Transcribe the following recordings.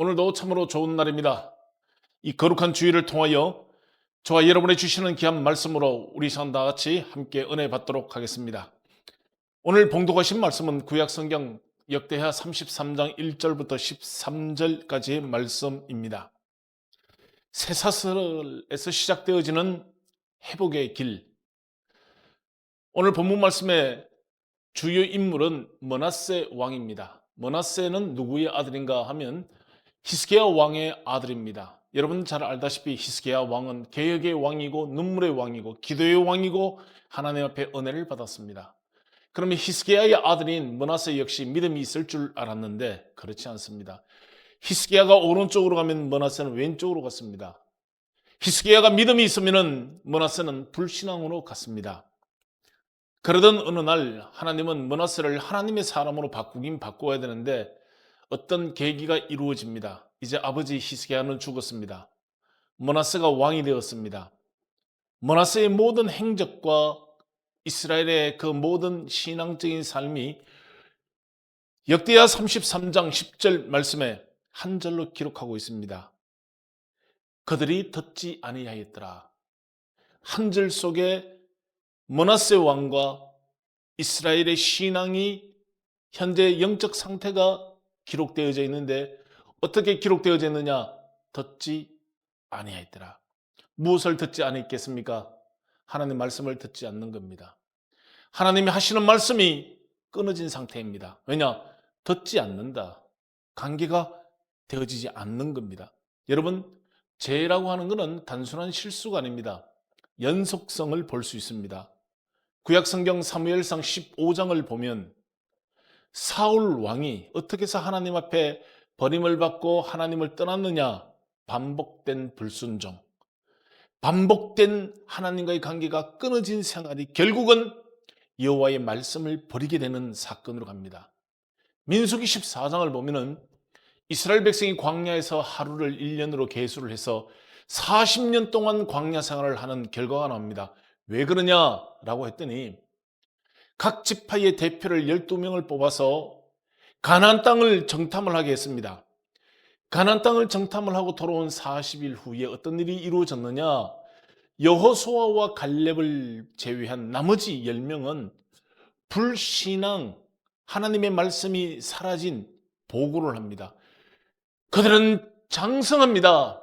오늘도 참으로 좋은 날입니다. 이 거룩한 주일을 통하여 저와 여러분의 주시는 귀한 말씀으로 우리 다 같이 함께 은혜 받도록 하겠습니다. 오늘 봉독하신 말씀은 구약성경 역대하 33장 1절부터 13절까지의 말씀입니다. 새사슬에서 시작되어지는 회복의 길. 오늘 본문 말씀의 주요 인물은 므낫세 왕입니다. 므낫세는 누구의 아들인가 하면 히스기야 왕의 아들입니다. 여러분 잘 알다시피 히스기야 왕은 개혁의 왕이고 눈물의 왕이고 기도의 왕이고 하나님 앞에 은혜를 받았습니다. 그러면 히스기야의 아들인 므낫세 역시 믿음이 있을 줄 알았는데 그렇지 않습니다. 히스기야가 오른쪽으로 가면 므낫세는 왼쪽으로 갔습니다. 히스기야가 믿음이 있으면 므낫세는 불신앙으로 갔습니다. 그러던 어느 날 하나님은 므낫세를 하나님의 사람으로 바꾸긴 바꿔야 되는데 어떤 계기가 이루어집니다. 이제 아버지 히스기야는 죽었습니다. 므낫세가 왕이 되었습니다. 므낫세의 모든 행적과 이스라엘의 그 모든 신앙적인 삶이 역대하 33장 10절 말씀에 한 절로 기록하고 있습니다. 그들이 듣지 아니하였더라. 한 절 속에 므낫세 왕과 이스라엘의 신앙이 현재 영적 상태가 기록되어져 있는데 어떻게 기록되어져 있느냐? 듣지 아니하였더라. 무엇을 듣지 아니했겠습니까? 하나님 말씀을 듣지 않는 겁니다. 하나님이 하시는 말씀이 끊어진 상태입니다. 왜냐? 듣지 않는다. 관계가 되어지지 않는 겁니다. 여러분, 죄라고 하는 것은 단순한 실수가 아닙니다. 연속성을 볼 수 있습니다. 구약성경 사무엘상 15장을 보면 사울 왕이 어떻게 해서 하나님 앞에 버림을 받고 하나님을 떠났느냐? 반복된 불순종, 반복된 하나님과의 관계가 끊어진 생활이 결국은 여호와의 말씀을 버리게 되는 사건으로 갑니다. 민수기 14장을 보면은 이스라엘 백성이 광야에서 하루를 1년으로 계수를 해서 40년 동안 광야 생활을 하는 결과가 나옵니다. 왜 그러냐라고 했더니 각 지파의 대표를 12명을 뽑아서 가나안 땅을 정탐을 하게 했습니다. 가나안 땅을 정탐을 하고 돌아온 40일 후에 어떤 일이 이루어졌느냐? 여호수아와 갈렙을 제외한 나머지 10명은 불신앙, 하나님의 말씀이 사라진 보고를 합니다. 그들은 장성합니다.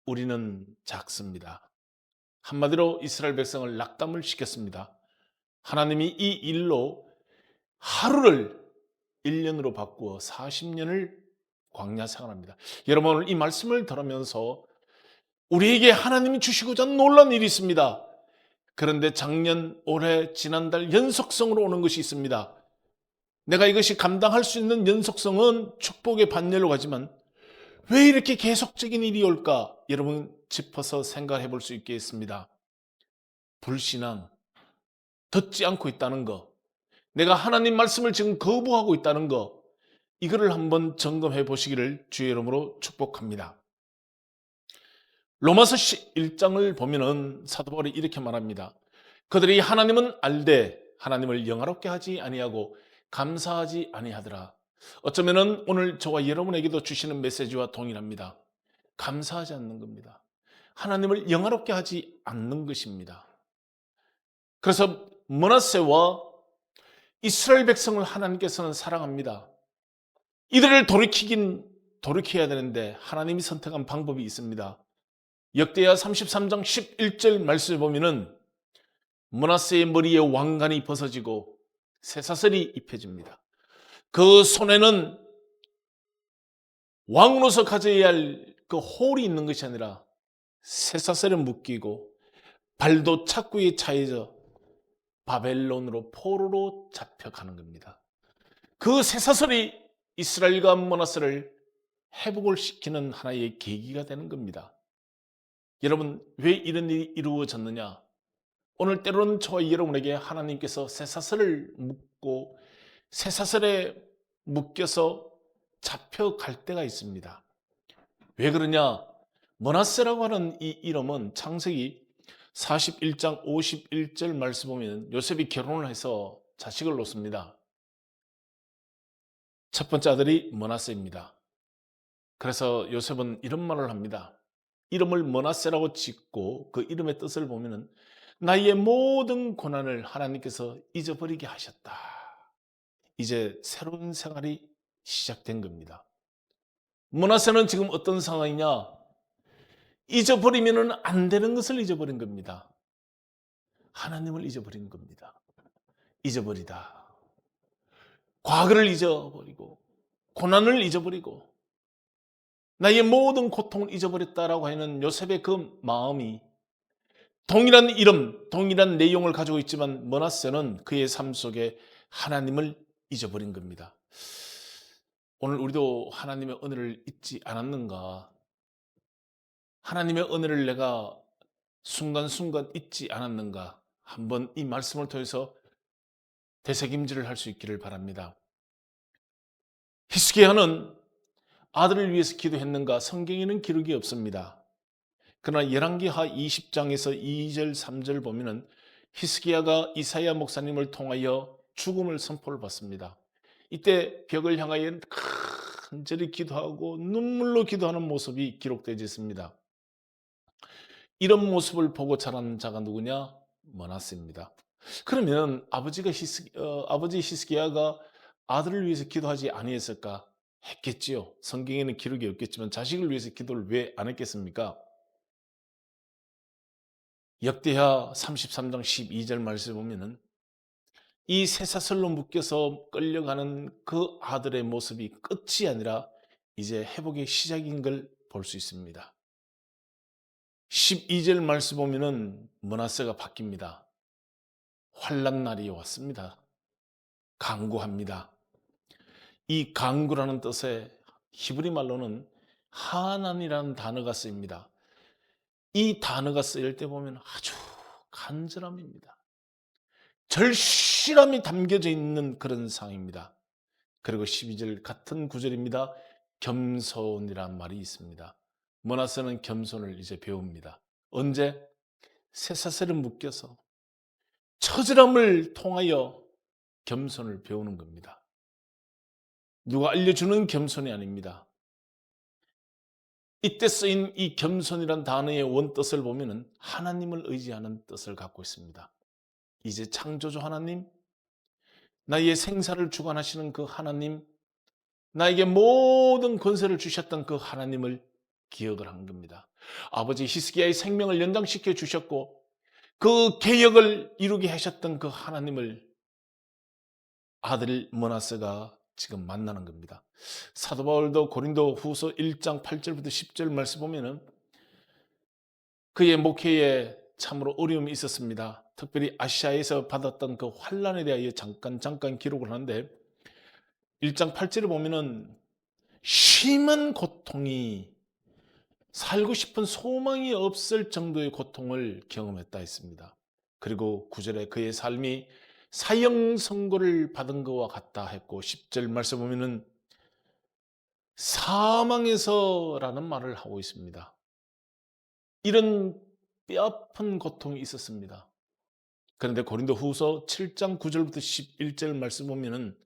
우리는 작습니다. 한마디로 이스라엘 백성을 낙담을 시켰습니다. 하나님이 이 일로 하루를 1년으로 바꾸어 40년을 광야 생활합니다. 여러분 오늘 이 말씀을 들으면서 우리에게 하나님이 주시고자 하는 놀라운 일이 있습니다. 그런데 작년, 올해, 지난달 연속성으로 오는 것이 있습니다. 내가 이것이 감당할 수 있는 연속성은 축복의 반열로 가지만 왜 이렇게 계속적인 일이 올까? 여러분 짚어서 생각해 볼 수 있겠습니다. 불신앙, 듣지 않고 있다는 거, 내가 하나님 말씀을 지금 거부하고 있다는 거, 이거를 한번 점검해 보시기를 주의 이름으로 축복합니다. 로마서 1장을 보면은 사도 바울이 이렇게 말합니다. 그들이 하나님은 알되 하나님을 영화롭게 하지 아니하고 감사하지 아니하더라. 어쩌면은 오늘 저와 여러분에게도 주시는 메시지와 동일합니다. 감사하지 않는 겁니다. 하나님을 영화롭게 하지 않는 것입니다. 그래서 므낫세와 이스라엘 백성을 하나님께서는 사랑합니다. 이들을 돌이켜야 되는데 하나님이 선택한 방법이 있습니다. 역대하 33장 11절 말씀을 보면은 므낫세의 머리에 왕관이 벗어지고 쇠사슬이 입혀집니다. 그 손에는 왕으로서 가져야 할 그 홀이 있는 것이 아니라 쇠사슬에 묶이고 발도 착구에 차여져 바벨론으로 포로로 잡혀가는 겁니다. 그 쇠사슬이 이스라엘과 므낫세를 회복을 시키는 하나의 계기가 되는 겁니다. 여러분 왜 이런 일이 이루어졌느냐? 오늘 때로는 저와 여러분에게 하나님께서 쇠사슬을 묶고 쇠사슬에 묶여서 잡혀갈 때가 있습니다. 왜 그러냐? 므낫세라고 하는 이 이름은 창세기 41장 51절 말씀 보면 요셉이 결혼을 해서 자식을 놓습니다. 첫 번째 아들이 므낫세입니다. 그래서 요셉은 이런 말을 합니다. 이름을 머나세라고 짓고 그 이름의 뜻을 보면은 나의 모든 고난을 하나님께서 잊어버리게 하셨다. 이제 새로운 생활이 시작된 겁니다. 머나세는 지금 어떤 상황이냐? 잊어버리면 안 되는 것을 잊어버린 겁니다. 하나님을 잊어버린 겁니다. 잊어버리다. 과거를 잊어버리고 고난을 잊어버리고 나의 모든 고통을 잊어버렸다라고 하는 요셉의 그 마음이 동일한 이름, 동일한 내용을 가지고 있지만 머나세는 그의 삶 속에 하나님을 잊어버린 겁니다. 오늘 우리도 하나님의 은혜를 잊지 않았는가? 하나님의 은혜를 내가 순간순간 잊지 않았는가? 한번 이 말씀을 통해서 되새김질을 할 수 있기를 바랍니다. 히스기야는 아들을 위해서 기도했는가? 성경에는 기록이 없습니다. 그러나 열왕기하 20장에서 2절 3절 보면은 히스기야가 이사야 목사님을 통하여 죽음을 선포를 받습니다. 이때 벽을 향하여 간절히 기도하고 눈물로 기도하는 모습이 기록되어 있습니다. 이런 모습을 보고 자란 자가 누구냐? 머나세입니다. 그러면 아버지 히스기야가 아들을 위해서 기도하지 아니했을까? 했겠지요. 성경에는 기록이 없겠지만 자식을 위해서 기도를 왜 안 했겠습니까? 역대하 33장 12절 말씀 보면은 이 쇠사슬로 묶여서 끌려가는 그 아들의 모습이 끝이 아니라 이제 회복의 시작인 걸 볼 수 있습니다. 12절 말씀 보면은 므낫세가 바뀝니다. 환난 날이 왔습니다. 강구합니다. 이 강구라는 뜻의 히브리 말로는 하난이라는 단어가 쓰입니다. 이 단어가 쓰일 때 보면 아주 간절함입니다. 절실함이 담겨져 있는 그런 상황입니다. 그리고 12절 같은 구절입니다. 겸손이란 말이 있습니다. 머나세는 겸손을 이제 배웁니다. 언제? 쇠사슬을 묶여서 처절함을 통하여 겸손을 배우는 겁니다. 누가 알려주는 겸손이 아닙니다. 이때 쓰인 이 겸손이란 단어의 원뜻을 보면은 하나님을 의지하는 뜻을 갖고 있습니다. 이제 창조주 하나님, 나의 생사를 주관하시는 그 하나님, 나에게 모든 권세를 주셨던 그 하나님을 기억을 한 겁니다. 아버지 히스기야의 생명을 연장시켜 주셨고 그 계획을 이루게 하셨던 그 하나님을 아들 머나세가 지금 만나는 겁니다. 사도 바울도 고린도 후서 1장 8절부터 10절 말씀 보면은 그의 목회에 참으로 어려움이 있었습니다. 특별히 아시아에서 받았던 그 환난에 대하여 잠깐 기록을 하는데 1장 8절에 보면은 심한 고통이 살고 싶은 소망이 없을 정도의 고통을 경험했다 했습니다. 그리고 9절에 그의 삶이 사형 선고를 받은 것과 같다 했고 10절 말씀 보면은 사망에서라는 말을 하고 있습니다. 이런 뼈아픈 고통이 있었습니다. 그런데 고린도 후서 7장 9절부터 11절 말씀 보면은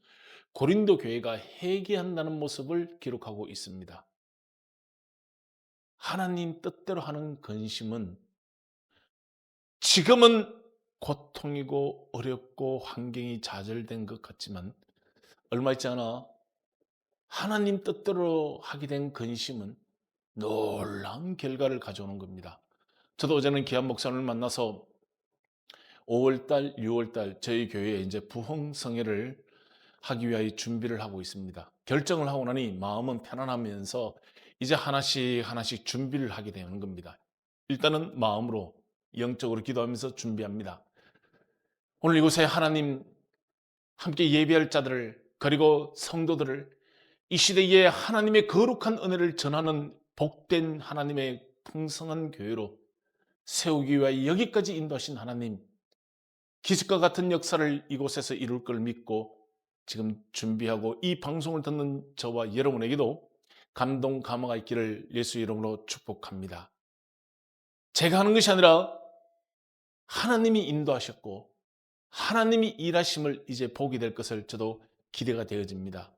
고린도 교회가 회개한다는 모습을 기록하고 있습니다. 하나님 뜻대로 하는 근심은 지금은 고통이고 어렵고 환경이 좌절된 것 같지만 얼마 있지 않아 하나님 뜻대로 하게 된 근심은 놀라운 결과를 가져오는 겁니다. 저도 어제는 기한 목사님을 만나서 5월달, 6월달 저희 교회에 이제 부흥성회를 하기 위하여 준비를 하고 있습니다. 결정을 하고 나니 마음은 편안하면서 이제 하나씩 준비를 하게 되는 겁니다. 일단은 마음으로 영적으로 기도하면서 준비합니다. 오늘 이곳에 하나님 함께 예배할 자들을 그리고 성도들을 이 시대에 하나님의 거룩한 은혜를 전하는 복된 하나님의 풍성한 교회로 세우기 위하여 여기까지 인도하신 하나님 기적과 같은 역사를 이곳에서 이룰 걸 믿고 지금 준비하고 이 방송을 듣는 저와 여러분에게도 감동 감화가 있기를 예수 이름으로 축복합니다. 제가 하는 것이 아니라 하나님이 인도하셨고 하나님이 일하심을 이제 보게 될 것을 저도 기대가 되어집니다.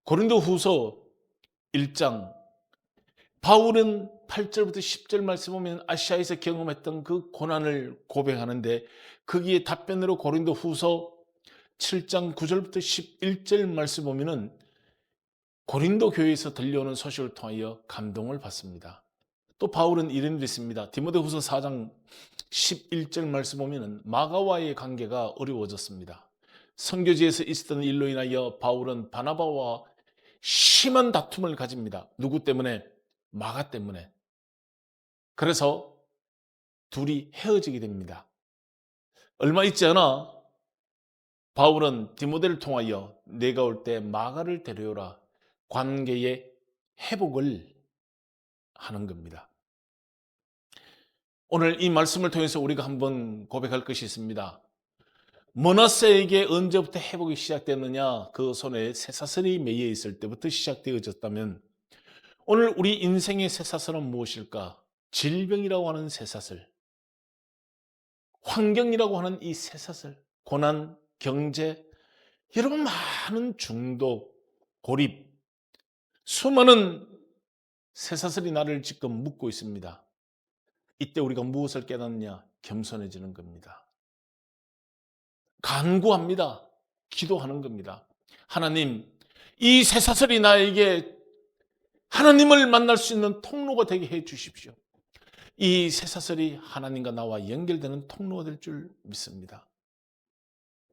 고린도 후서 1장 바울은 8절부터 10절 말씀 보면 아시아에서 경험했던 그 고난을 고백하는데 거기에 답변으로 고린도 후서 7장 9절부터 11절 말씀 보면은 고린도 교회에서 들려오는 소식을 통하여 감동을 받습니다. 또 바울은 이런 일이 있습니다. 디모데후서 4장 11절 말씀 보면은 마가와의 관계가 어려워졌습니다. 선교지에서 있었던 일로 인하여 바울은 바나바와 심한 다툼을 가집니다. 누구 때문에? 마가 때문에. 그래서 둘이 헤어지게 됩니다. 얼마 있지 않아 바울은 디모데를 통하여 내가 올 때 마가를 데려오라 관계의 회복을 하는 겁니다. 오늘 이 말씀을 통해서 우리가 한번 고백할 것이 있습니다. 머나세에게 언제부터 회복이 시작됐느냐? 그 손에 쇠사슬이 매여 있을 때부터 시작되어졌다면 오늘 우리 인생의 쇠사슬은 무엇일까? 질병이라고 하는 쇠사슬, 환경이라고 하는 이 쇠사슬, 고난, 경제, 여러분 많은 중독, 고립, 수많은 쇠사슬이 나를 지금 묶고 있습니다. 이때 우리가 무엇을 깨닫느냐? 겸손해지는 겁니다. 간구합니다. 기도하는 겁니다. 하나님, 이 쇠사슬이 나에게 하나님을 만날 수 있는 통로가 되게 해 주십시오. 이 쇠사슬이 하나님과 나와 연결되는 통로가 될 줄 믿습니다.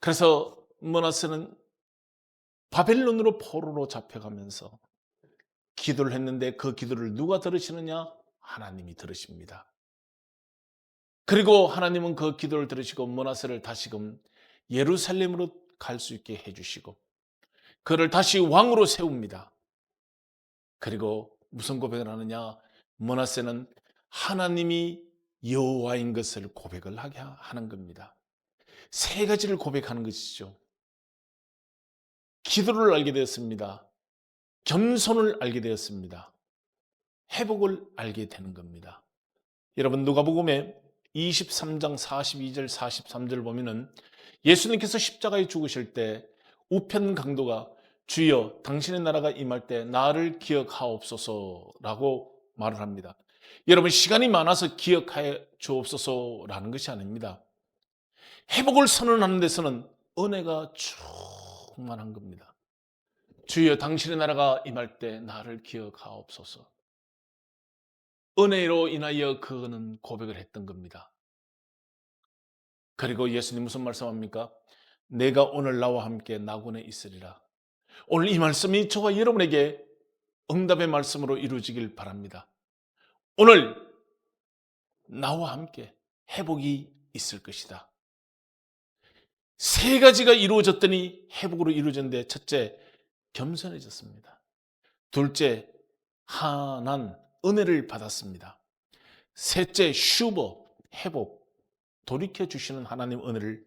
그래서 머나세는 바벨론으로 포로로 잡혀가면서 기도를 했는데 그 기도를 누가 들으시느냐? 하나님이 들으십니다. 그리고 하나님은 그 기도를 들으시고 머나세를 다시금 예루살렘으로 갈 수 있게 해주시고 그를 다시 왕으로 세웁니다. 그리고 무슨 고백을 하느냐? 머나세는 하나님이 여호와인 것을 고백을 하게 하는 겁니다. 세 가지를 고백하는 것이죠. 기도를 알게 되었습니다. 겸손을 알게 되었습니다. 회복을 알게 되는 겁니다. 여러분 누가복음에 23장 42절 43절 보면은 예수님께서 십자가에 죽으실 때 우편 강도가 주여 당신의 나라가 임할 때 나를 기억하옵소서라고 말을 합니다. 여러분 시간이 많아서 기억하여 주옵소서라는 것이 아닙니다. 회복을 선언하는 데서는 은혜가 충만한 겁니다. 주여 당신의 나라가 임할 때 나를 기억하옵소서. 은혜로 인하여 그는 고백을 했던 겁니다. 그리고 예수님 무슨 말씀합니까? 내가 오늘 나와 함께 나군에 있으리라. 오늘 이 말씀이 저와 여러분에게 응답의 말씀으로 이루어지길 바랍니다. 오늘 나와 함께 회복이 있을 것이다. 세 가지가 이루어졌더니 회복으로 이루어졌는데 첫째, 겸손해졌습니다. 둘째, 한한 은혜를 받았습니다. 셋째, 슈버, 회복, 돌이켜주시는 하나님 은혜를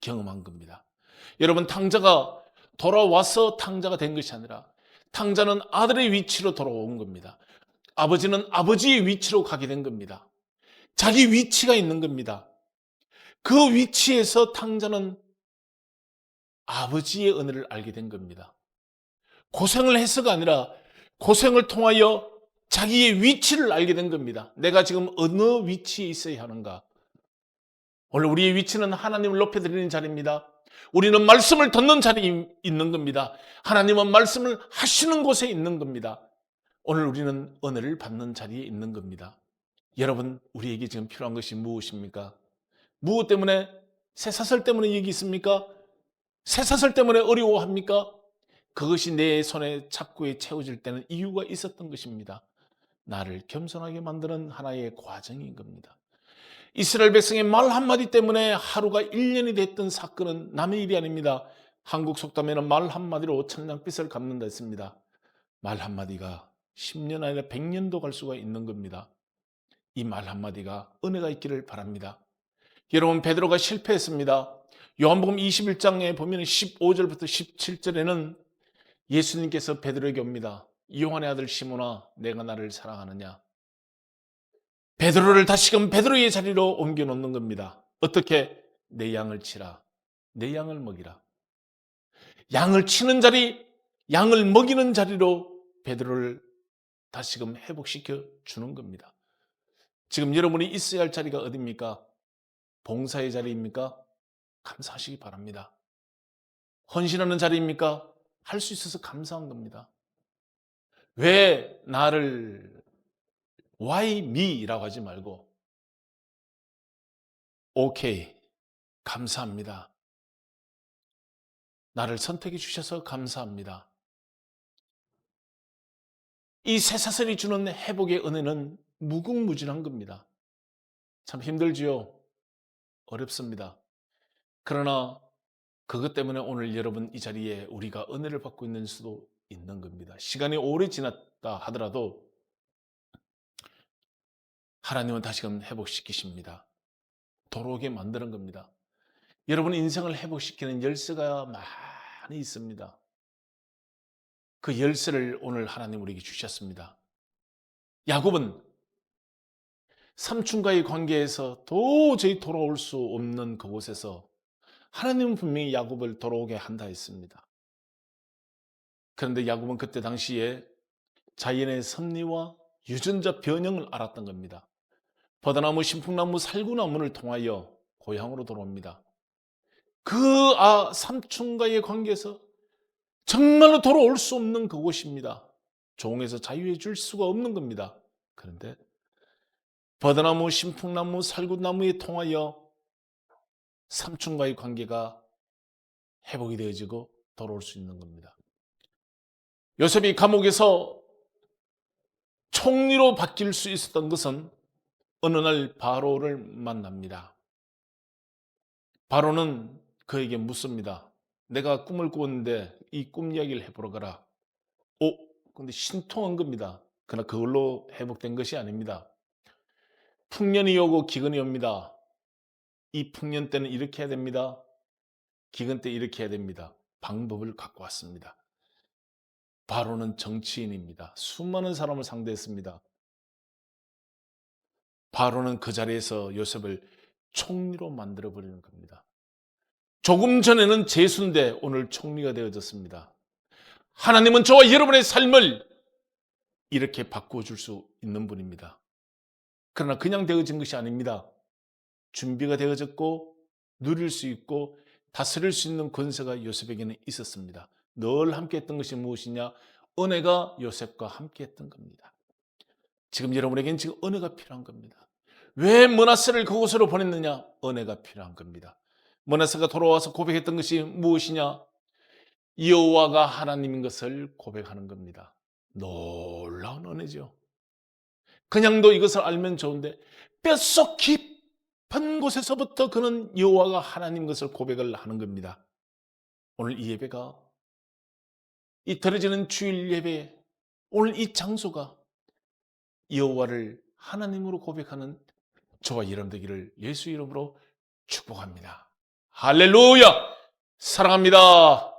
경험한 겁니다. 여러분 탕자가 돌아와서 탕자가 된 것이 아니라 탕자는 아들의 위치로 돌아온 겁니다. 아버지는 아버지의 위치로 가게 된 겁니다. 자기 위치가 있는 겁니다. 그 위치에서 탕자는 아버지의 은혜를 알게 된 겁니다. 고생을 해서가 아니라 고생을 통하여 자기의 위치를 알게 된 겁니다. 내가 지금 어느 위치에 있어야 하는가? 오늘 우리의 위치는 하나님을 높여드리는 자리입니다. 우리는 말씀을 듣는 자리에 있는 겁니다. 하나님은 말씀을 하시는 곳에 있는 겁니다. 오늘 우리는 은혜를 받는 자리에 있는 겁니다. 여러분, 우리에게 지금 필요한 것이 무엇입니까? 무엇 때문에? 쇠사슬 때문에 여기 있습니까? 쇠사슬 때문에 어려워합니까? 그것이 내 손에 착고에 채워질 때는 이유가 있었던 것입니다. 나를 겸손하게 만드는 하나의 과정인 겁니다. 이스라엘 백성의 말 한마디 때문에 하루가 1년이 됐던 사건은 남의 일이 아닙니다. 한국 속담에는 말 한마디로 천냥빚을 갚는다 했습니다. 말 한마디가 10년 아니라 100년도 갈 수가 있는 겁니다. 이 말 한마디가 은혜가 있기를 바랍니다. 여러분 베드로가 실패했습니다. 요한복음 21장에 보면 15절부터 17절에는 예수님께서 베드로에게 옵니다. 요한의 아들 시몬아 내가 나를 사랑하느냐. 베드로를 다시금 베드로의 자리로 옮겨 놓는 겁니다. 어떻게? 내 양을 치라. 내 양을 먹이라. 양을 치는 자리, 양을 먹이는 자리로 베드로를 다시금 회복시켜 주는 겁니다. 지금 여러분이 있어야 할 자리가 어디입니까? 봉사의 자리입니까? 감사하시기 바랍니다. 헌신하는 자리입니까? 할 수 있어서 감사한 겁니다. 왜 나를 why me라고 하지 말고 오케이, 감사합니다. 나를 선택해 주셔서 감사합니다. 이 쇠사슬이 주는 회복의 은혜는 무궁무진한 겁니다. 참 힘들지요? 어렵습니다. 그러나 그것 때문에 오늘 여러분 이 자리에 우리가 은혜를 받고 있는 수도 있는 겁니다. 시간이 오래 지났다 하더라도 하나님은 다시금 회복시키십니다. 돌아오게 만드는 겁니다. 여러분 인생을 회복시키는 열쇠가 많이 있습니다. 그 열쇠를 오늘 하나님 우리에게 주셨습니다. 야곱은 삼촌과의 관계에서 도저히 돌아올 수 없는 그곳에서 하나님은 분명히 야곱을 돌아오게 한다 했습니다. 그런데 야곱은 그때 당시에 자연의 섭리와 유전자 변형을 알았던 겁니다. 버드나무, 신풍나무, 살구나무를 통하여 고향으로 돌아옵니다. 그 삼촌과의 관계에서 정말로 돌아올 수 없는 그곳입니다. 종에서 자유해 줄 수가 없는 겁니다. 그런데 버드나무, 신풍나무, 살구나무에 통하여 삼촌과의 관계가 회복이 되어지고 돌아올 수 있는 겁니다. 요셉이 감옥에서 총리로 바뀔 수 있었던 것은 어느 날 바로를 만납니다. 바로는 그에게 묻습니다. 내가 꿈을 꾸었는데 이 꿈 이야기를 해보러 가라. 근데 신통한 겁니다. 그러나 그걸로 회복된 것이 아닙니다. 풍년이 오고 기근이 옵니다. 이 풍년 때는 이렇게 해야 됩니다. 기근 때 이렇게 해야 됩니다. 방법을 갖고 왔습니다. 바로는 정치인입니다. 수많은 사람을 상대했습니다. 바로는 그 자리에서 요셉을 총리로 만들어버리는 겁니다. 조금 전에는 제수인데 오늘 총리가 되어졌습니다. 하나님은 저와 여러분의 삶을 이렇게 바꿔줄 수 있는 분입니다. 그러나 그냥 되어진 것이 아닙니다. 준비가 되어졌고 누릴 수 있고 다스릴 수 있는 권세가 요셉에게는 있었습니다. 늘 함께했던 것이 무엇이냐? 은혜가 요셉과 함께했던 겁니다. 지금 여러분에게는 지금 은혜가 필요한 겁니다. 왜 므낫세를 그곳으로 보냈느냐? 은혜가 필요한 겁니다. 므낫세가 돌아와서 고백했던 것이 무엇이냐? 여호와가 하나님인 것을 고백하는 겁니다. 놀라운 은혜죠. 그냥도 이것을 알면 좋은데 뼛속 깊은 곳에서부터 그는 여호와가 하나님인 것을 고백을 하는 겁니다. 오늘 이 예배가, 이 드려지는 주일 예배, 오늘 이 장소가 여호와를 하나님으로 고백하는 저와 여러분 되기를 예수 이름으로 축복합니다. 할렐루야! 사랑합니다.